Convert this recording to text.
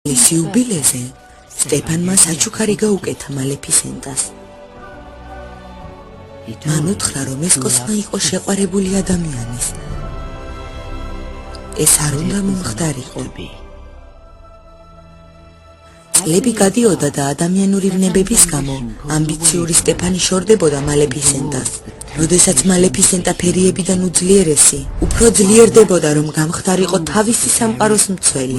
ის იუბილეზე სტეფანმა საჩუქარი გაუკეთა მალეფისენტას. მან უთხრა, რომ ეს კოსმა იყო შეყვარებული ადამიანის. ეს არ უნდა მომხდარიყო. წლები გადიოდა და ადამიანური ვნებების გამო ამბიციური სტეფანი შორდებოდა მალეფისენტას. როდესაც მალეფისენტა ფერიებიდან უძლიერესი, უფრო ძლიერდებოდა, რომ გამხდარიყო თავისი სამყაროს მცველი.